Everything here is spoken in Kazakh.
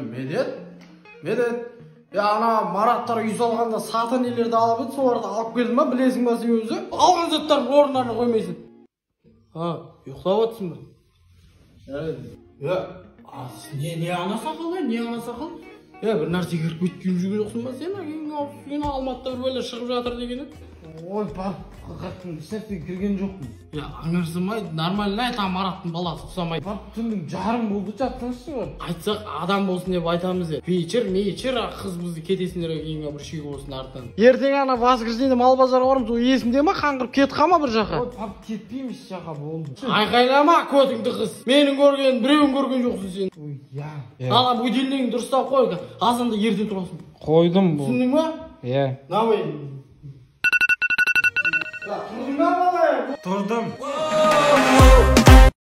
Медет. Ана Мараттар үй салғанда саты нелерді алып еді, соларды алып келдің ба, білесің ба сен өзі? Алған заттардың орындарына қоймайсың. Ұйықтап отырсың ба? Не ана сақал? Бір нәрсе кіріп кеткен жүрген жоқсың ба сен? Кейін Алматыда бір бәле шығып жатыр деген еді. Ой, барып қақаттың, ешнәрсе кірген жоқпын. Аңырсымайды, нормально айт, Мараттың баласы ұқсамайды. Барып түндің жарым болды, жатсаңызшы бар. Айтсақ, адам болсын деп айтамыз деп. Вечер, қыз бізді кетесіндер кейінгі бір шүйгі болсын артынан. Ертең ана воскресенье мал базарға барымыз, ол есімде ма, қаңғырып кетіп қалма бір жаққа? Ой, пап, кетпейміз жаққа болды. Айқайлама, көтіңді қыз. Менің көрген, біреуін көрген жоқсың сен. Ой, ана будильнигін дұрыстап қой, азанда ертең тұрасың. Қойдым бұл. Түсіндің ба? Давай. Тұрдың ба балай? Тұрдым.